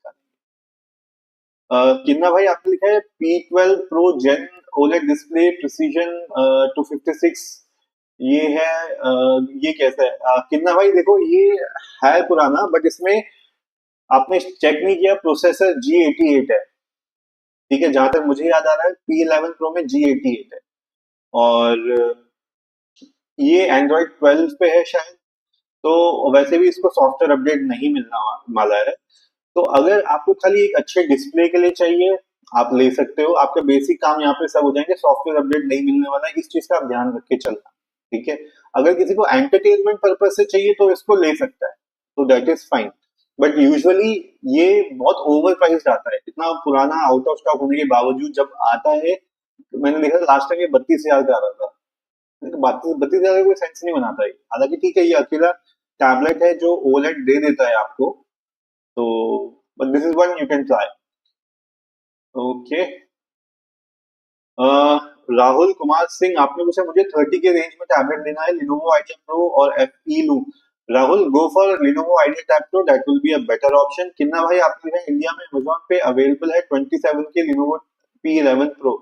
Speaker 1: किन्ना भाई आपने लिखा है P12 Pro जेन ओलेड डिस्प्ले प्रिसीजन 256, ये है ये कैसा है? किन्ना भाई देखो ये है पुराना, बट इसमें आपने चेक नहीं किया, प्रोसेसर G88 है। ठीक है, जहां तक मुझे याद आ रहा है P11 Pro में G88 है और ये एंड्रॉइड 12 पे है शायद। तो वैसे भी इसको सॉफ्टवेयर अपडेट नहीं मिलना वाला है। तो अगर आपको खाली एक अच्छे डिस्प्ले के लिए चाहिए, आप ले सकते हो, आपके बेसिक काम यहाँ पे सब हो जाएंगे, सॉफ्टवेयर अपडेट नहीं मिलने वाला है, इस चीज का आप ध्यान रख के चलना। ठीक है, अगर किसी को एंटरटेनमेंट पर्पज से चाहिए तो इसको ले सकता है, तो that is fine. But usually ये बहुत ओवर प्राइस्ड आता है, इतना पुराना आउट ऑफ स्टॉक होने के बावजूद जब आता है। मैंने देखा लास्ट टाइम ये 32,000 का आ रहा था, तो 32,000 का कोई सेंस नहीं बनाता है। हालांकि ठीक है, ये अकेला टैबलेट है जो ओलेड दे देता है आपको, तो but this is one you can try. Okay, Rahul Kumar Singh आपने पूछा मुझे 30 के रेंज में टैबलेट लेना है, लिनोवो आइडिया प्रो और एफई लूं? Rahul go for Lenovo idea tab pro, that will be a better option. किन्ना भाई आपने लिखा इंडिया में अमेजोन पे अवेलेबल है 27 के लिनोवो P11 Pro।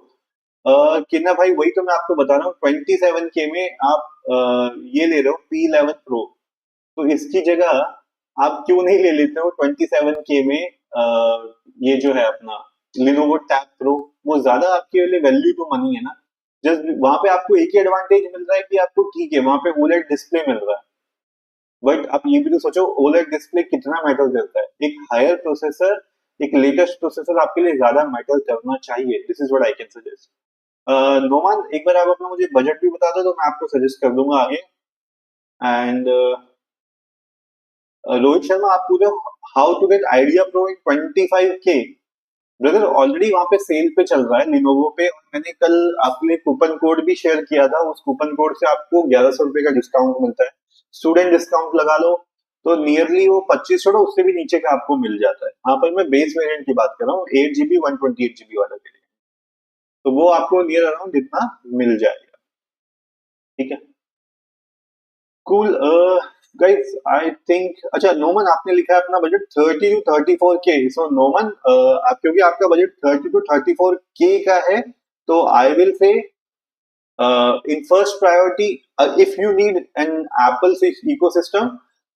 Speaker 1: किन्ना भाई वही तो मैं आपको बता रहा हूँ, 27 के में आप ये ले रहे हो P11 Pro, तो इसकी जगह आप क्यों नहीं ले लेते हो 27 के में ये जो है अपना लिनोवो टैब प्रो? वो ज्यादा आपके लिए वैल्यू टू मनी है ना। जस्ट वहां पे आपको एक ही एडवांटेज मिल रहा है कि आपको ठीक है वहां पे ओलेड डिस्प्ले मिल रहा है, बट आप ये भी तो सोचो ओलेड डिस्प्ले कितना मैटर करता है। एक हायर प्रोसेसर, एक लेटेस्ट प्रोसेसर आपके लिए ज्यादा मैटर करना चाहिए। This is what I can suggest. Noman एक बार आप अपना मुझे बजट भी बता दो तो मैं आपको सजेस्ट कर दूंगा आगे। एंड रोहित शर्मा आप पूछो how to get idea pro in 25K। Brother already वहां पे सेल पे चल रहा है लिनोवो पे, और मैंने कल आपके लिए कूपन कोड भी शेयर किया था। उस कूपन कोड से आपको 1100 रुपए का डिस्काउंट मिलता है, स्टूडेंट डिस्काउंट लगा लो तो नियरली वो 25 छोड़ो उससे भी नीचे का आपको मिल जाता है। यहाँ पर मैं बेस वेरिएंट की बात कर रहा हूँ, 8 GB 128 GB वाला के लिए, तो वो आपको नियर अराउंड इतना मिल जाएगा। ठीक है, कूल गाइस आई थिंक। अच्छा नोमन आपने लिखा है अपना बजट 30 to 34K। सो नोमन आप क्योंकि आपका बजट 30 to 34K का है, तो I will say in first priority if you need an apple ecosystem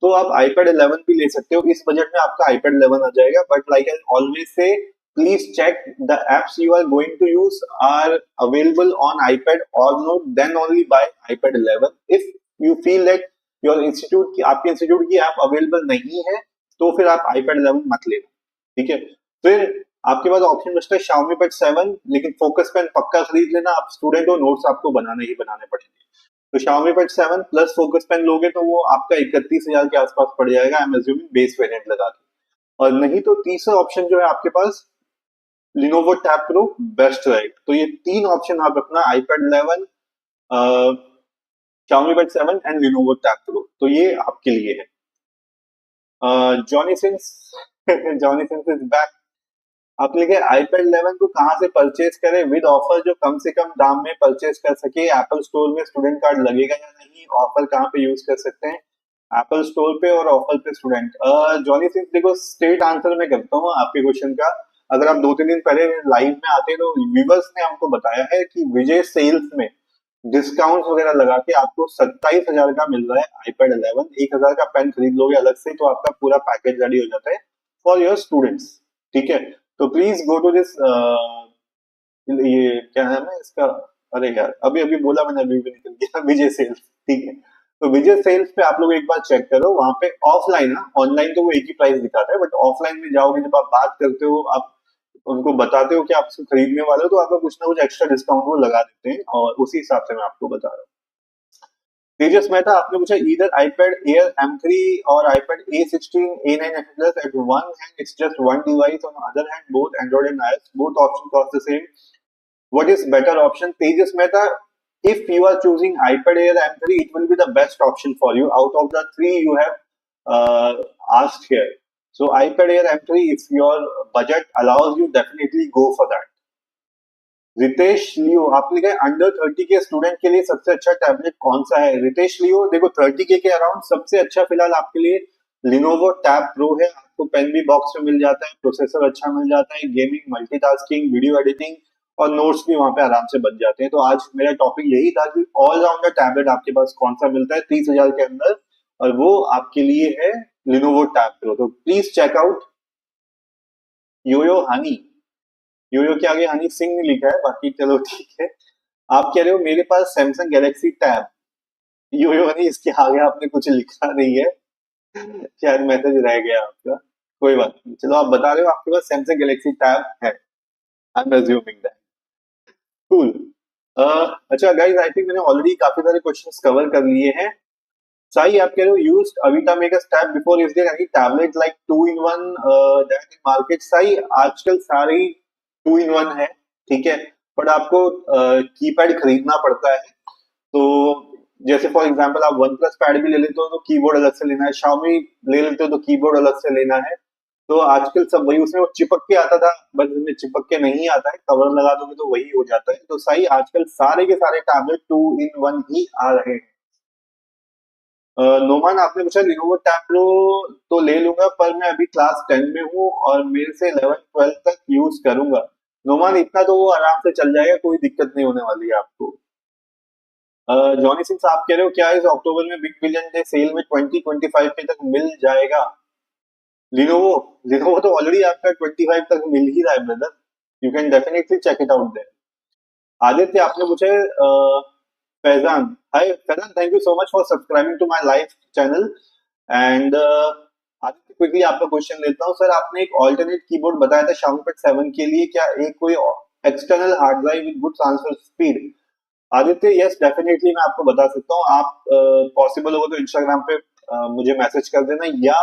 Speaker 1: तो आप iPad 11 भी ले सकते हो। इस बजट में आपका iPad 11 आ जाएगा, but like I always say please check the apps you are going to use are available on iPad or not, then only buy iPad 11। if you feel that your institute की आपके institute की app available नहीं है तो फिर आप iPad 11 मत लेना। ठीक है, फिर आपके पास ऑप्शन बचता है Xiaomi Pad 7, लेकिन फोकस पेन पक्का खरीद लेना, आप स्टूडेंट हो, नोट्स आपको बनाने ही बनाने पड़ेंगे। तो Xiaomi Pad 7 plus focus pen लोगे तो वो आपका 31,000 के आसपास पड़ जाएगा, I am assuming base variant लगा के। और नहीं तो तीसरा ऑप्शन जो है आपके पास Lenovo Tab Pro बेस्ट रहेगा। तो ये तीन ऑप्शन आप रखना, iPad 11, Xiaomi Pad 7 and Lenovo Tab Pro, तो ये आपके लिए है। Johnny Sins Johnny Sins is back. आप लिखे iPad 11 को कहाँ से परचेज करें विद ऑफर, जो कम से कम दाम में परचेज कर सके। एप्पल स्टोर में स्टूडेंट कार्ड लगेगा या नहीं, ऑफर कहाँ पे यूज कर सकते हैं, एप्पल स्टोर पे और ऑफर पे स्टूडेंट। जॉनी सिंह देखो, स्ट्रेट आंसर मैं करता हूँ आपके क्वेश्चन का। अगर आप 2-3 दिन पहले लाइव में आते तो व्यूवर्स ने हमको बताया है कि विजय सेल्स में डिस्काउंट वगैरह लगा के आपको 27,000 का मिल रहा है iPad 11। 1,000 का पेन खरीद लोगे अलग से तो आपका पूरा पैकेज रेडी हो जाता है फॉर योर स्टूडेंट्स। ठीक है, तो प्लीज गो टू दिस, ये क्या नाम है इसका, अरे यार अभी अभी बोला मैंने, अभी भी निकल गया, विजय सेल्स। ठीक है, तो विजय सेल्स पे आप लोग एक बार चेक करो, वहां पे ऑफलाइन ना, ऑनलाइन तो वो एक ही प्राइस दिखाता है, बट ऑफलाइन में जाओगे जब आप बात करते हो, आप उनको बताते हो कि आप इसको खरीदने वाले हो, तो आपको कुछ ना कुछ एक्स्ट्रा डिस्काउंट वो लगा देते हैं, और उसी हिसाब से मैं आपको बता रहा हूँ। तेजस मेहता आपने पूछा इधर iPad Air M3 और iPad A16 A9 Plus at one hand it's just one device, on the other hand both Android and iOS, both options cost the same, what is better option? Tejas Mehta, if you are choosing iPad Air M3, it will be the best option for you out of the three you have asked here. So iPad Air M3, if your budget allows you, definitely go for that. Ritesh लियो आपने कहा under 30 के student के लिए सबसे अच्छा tablet कौन सा है? रितेश लियो देखो 30 के अराउंड सबसे अच्छा फिलहाल आपके लिए Lenovo Tab Pro है। आपको पेन भी बॉक्स में मिल जाता है, प्रोसेसर अच्छा मिल जाता है, गेमिंग, मल्टीटास्किंग, वीडियो एडिटिंग और नोट्स भी वहां पे आराम से बन जाते हैं। तो आज मेरा टॉपिक यही था कि ऑलराउंडर टैबलेट आपके पास कौन सा मिलता है 30,000 के अंदर, और वो आपके लिए है Lenovo Tab Pro। तो प्लीज चेकआउट। योयो हनी, योयो के आगे हनी सिंह नहीं लिखा है, बाकी चलो ठीक है। आप कह रहे हो मेरे पास सैमसंग गैलेक्सी टैब, योयो हनी इसके आगे आपने कुछ लिखा नहीं है, शायद मैसेज रह गया आपका, कोई बात नहीं। चलो आप बता रहे हो आपके पास सैमसंग गैलेक्सी टैब है, आई एम अज्यूमिंग दैट। कूल। अच्छा गाइस, आई थिंक मैंने ऑलरेडी काफी सारे क्वेश्चंस कवर कर लिए हैं। साई आप कह रहे हो used Avita mega tab before, is there any tablet like 2 in 1 that in market? साई आजकल सारी 2 in 1 है, ठीक है, बट आपको कीपैड खरीदना पड़ता है। तो जैसे फॉर एग्जांपल आप वन प्लस पैड भी ले लेते हो तो कीबोर्ड अलग से लेना है, Xiaomi ले लेते हो तो कीबोर्ड अलग से लेना है। तो आजकल सब वही, उसमें वो चिपक के आता था, बस इसमें चिपक के नहीं आता है, कवर लगा दोगे तो वही हो जाता है। तो सही आजकल सारे के सारे टैबलेट 2 in 1 ही आ रहे हैं। नोमान आपने पूछा Lenovo Tab Pro तो ले लूंगा, पर मैं अभी क्लास 10 में हूँ और मेरे से 11-12 तक यूज करूंगा। नोमान इतना तो वो आराम से चल जाएगा, कोई दिक्कत नहीं होने वाली है आपको। जॉनी सिंह आप कह रहे हो क्या इस अक्टूबर में बिग बिलियन डे सेल में 2025 पे तक मिल जाएगा? लिनोवो, लिनोवो तो ऑलरेडी आपका 25 तक मिल ही रहा है brother, you can definitely check it out there. Aditya आपने पूछे Faizan, hi Faizan, thank you so much for subscribing to my live channel. And Aditya quickly आपका क्वेश्चन लेता हूँ। सर आपने एक ऑल्टरनेट कीबोर्ड बताया था Xiaomi Pad 7 के लिए, क्या एक कोई external hard drive with good transfer speed? Aditya yes definitely मैं आपको बता सकता हूँ। आप पॉसिबल होगा तो इंस्टाग्राम पे मुझे मैसेज कर देना, या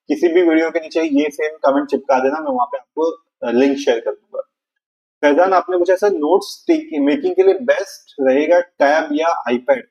Speaker 1: किसी भी वीडियो के नीचे ये सेम कमेंट चिपका देना, मैं वहां पे आपको लिंक शेयर कर दूंगा। फैजान आपने पूछा सर नोट्स मेकिंग के लिए बेस्ट रहेगा टैब या आईपैड?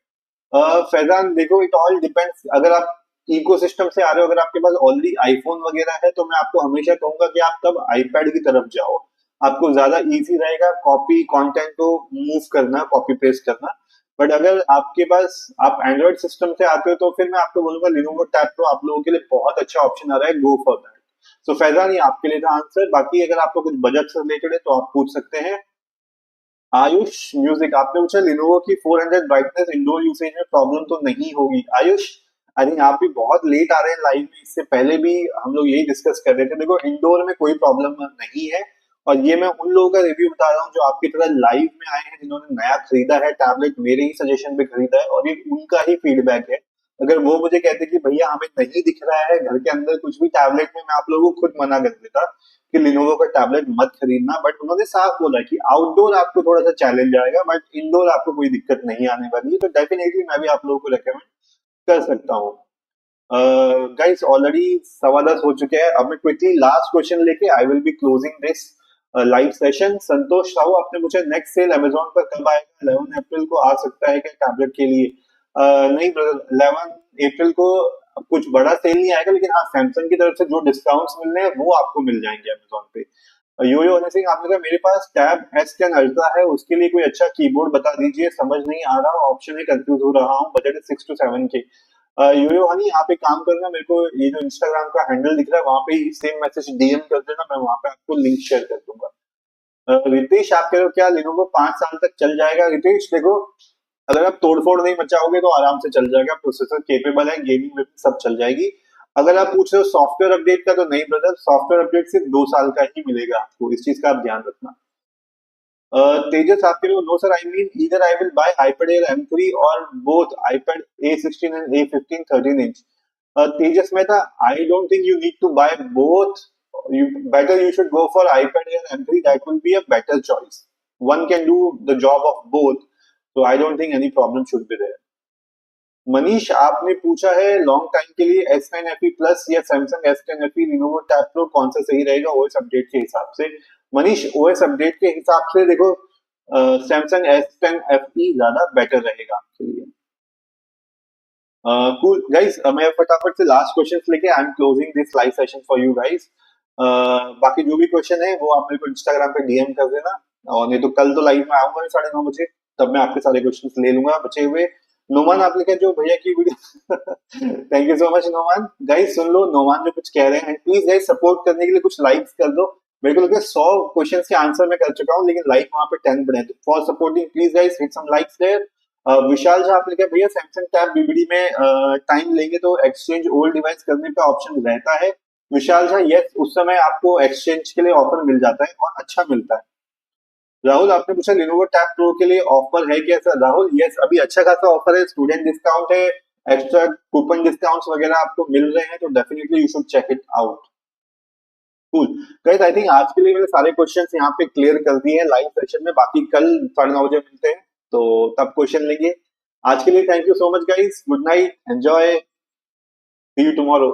Speaker 1: फैजान देखो इट ऑल डिपेंड्स, अगर आप इकोसिस्टम से आ रहे हो, अगर आपके पास ऑलरेडी आईफोन वगैरह है तो मैं आपको हमेशा कहूंगा कि आप तब आईपैड की तरफ जाओ, आपको ज्यादा इजी रहेगा कॉपी कंटेंट को मूव करना, कॉपी पेस्ट करना। बट अगर आपके पास आप एंड्रॉइड सिस्टम से आते हो तो फिर मैं आपको बोलूंगा Lenovo Tab Pro आप लोगों के लिए बहुत अच्छा ऑप्शन आ रहा है, गो फॉर दैट। सो फैजान ये आपके लिए था आंसर, बाकी अगर आपको कुछ बजट से रिलेटेड है तो आप पूछ सकते हैं। आयुष म्यूजिक आपने पूछा Lenovo की 400 ब्राइटनेस इंडोर यूसेज में प्रॉब्लम तो नहीं होगी? आयुष आई थिंक आप भी बहुत लेट आ रहे हैं लाइव में, इससे पहले भी हम लोग यही डिस्कस कर रहे थे। देखो इंडोर में कोई प्रॉब्लम नहीं है, और ये मैं उन लोगों का रिव्यू बता रहा हूँ जो आपकी तरह लाइव में आए हैं, जिन्होंने नया खरीदा है टैबलेट, मेरे ही सजेशन पे खरीदा है, और ये उनका ही फीडबैक है। अगर वो मुझे कहते कि भैया हमें नहीं दिख रहा है घर के अंदर कुछ भी टैबलेट में, मैं आप लोगों को खुद मना कर देता, कि लिनोवो का टैबलेट मत खरीदना, बट उन्होंने साफ बोला कि आउटडोर आपको थोड़ा सा चैलेंज आएगा, बट इंडोर आपको कोई दिक्कत नहीं आने वाली है, तो डेफिनेटली मैं भी आप लोगों को रेकमेंड कर सकता हूँ। गाइस ऑलरेडी 10:15 हो चुके हैं। अब मैं क्विकली लास्ट क्वेश्चन लेके I will be closing this live session. Santosh Sahu, आपने पूछा नेक्स्ट सेल अमेजोन पर कब आएगा? 11 अप्रैल को आ सकता है क्या टैबलेट के लिए? नहीं ब्रदर, 11 अप्रैल को कुछ बड़ा सेल नहीं आएगा, लेकिन हाँ सैमसंग की तरफ से जो डिस्काउंट्स मिलने हैं वो आपको मिल जाएंगे अमेजोन पे। यो यो हनी सिंह, आपने कहा मेरे पास टैब S10 अल्ट्रा है, उसके लिए कोई अच्छा कीबोर्ड बता दीजिए, समझ नहीं आ रहा, ऑप्शन में कंफ्यूज हो रहा हूँ, बजट 6 to 7 के। यो यो हनी, आप एक काम करना, मेरे को ये जो इंस्टाग्राम का हैंडल दिख रहा है वहां पे सेम मैसेज डीएम कर देना, मैं वहां पे आपको लिंक शेयर कर दूंगा। रितेश, आप कह रहे हो क्या लिनोवो 5 साल तक चल जाएगा? रितेश देखो, अगर आप तोड़फोड़ नहीं मचाओगे तो आराम से चल जाएगा, प्रोसेसर केपेबल है, गेमिंग में भी सब चल जाएगी। अगर आप पूछ रहे हो सॉफ्टवेयर अपडेट का, तो नहीं ब्रदर, सॉफ्टवेयर अपडेट सिर्फ 2 साल का ही मिलेगा आपको, इस चीज का आप ध्यान रखना। तेजस, आप कह रहे हो no sir, I mean either I will buy iPad Air M3 और both iPad A16 and A15 13 inch. Tejas Mehta, I don't think you need to buy both. You should go for iPad Air M3. That will be a better choice. One can do the job of both, so I don't think any problem should be there. Manish, आपने पूछा है long time के लिए S9 FE plus या Samsung S10 FE Lenovo tab pro कौन सा सही रहेगा ओएस अपडेट के हिसाब से? मनीष, ओएस अपडेट के हिसाब से देखो, सैमसंग S10 FE ज्यादा बेटर रहेगा आपके लिए। कूल गाइस, मैं फटाफट से लास्ट क्वेश्चंस लेके I am closing this live session for you guys. बाकी जो भी क्वेश्चन है वो आप मेरे को इंस्टाग्राम पे डीएम कर देना, और नहीं तो कल तो लाइव में आऊंगा 9:30 बजे, तब मैं आपके सारे क्वेश्चंस ले लूंगा बचे हुए। नोमान, आपने कहा जो भैया की video thank you so much Noman. Guys सुन लो नोमान जो कुछ कह रहे हैं, एंड प्लीज गाइस सपोर्ट करने के लिए कुछ लाइक्स कर दो। मेरे को लगता है 100 क्वेश्चंस के आंसर मैं कर चुका हूँ, लेकिन लाइक वहां पे 10 पड़े हैं, तो for supporting please guys hit some likes there. Vishal Jha, आपने कहा भैया सैमसंग टैब बीबीडी में टाइम लेंगे तो एक्सचेंज ओल्ड डिवाइस करने का ऑप्शन रहता है? विशाल झा, यस, उस समय आपको एक्सचेंज के लिए ऑफर मिल जाता है और अच्छा मिलता है। राहुल, आपने पूछा लिनोवो टैब प्रो के लिए ऑफर है क्या सर? राहुल, यस, अभी अच्छा खासा ऑफर है, स्टूडेंट डिस्काउंट है, एक्स्ट्रा कूपन डिस्काउंट्स वगैरह आपको मिल रहे हैं, तो definitely you should check it out. Cool guys, I think आज के लिए मैंने सारे क्वेश्चंस यहाँ पे क्लियर कर दिए हैं लाइव सेशन में, बाकी कल 9:30 बजे मिलते हैं तो तब क्वेश्चन लेंगे। आज के लिए thank you so much guys, good night, enjoy, see you tomorrow.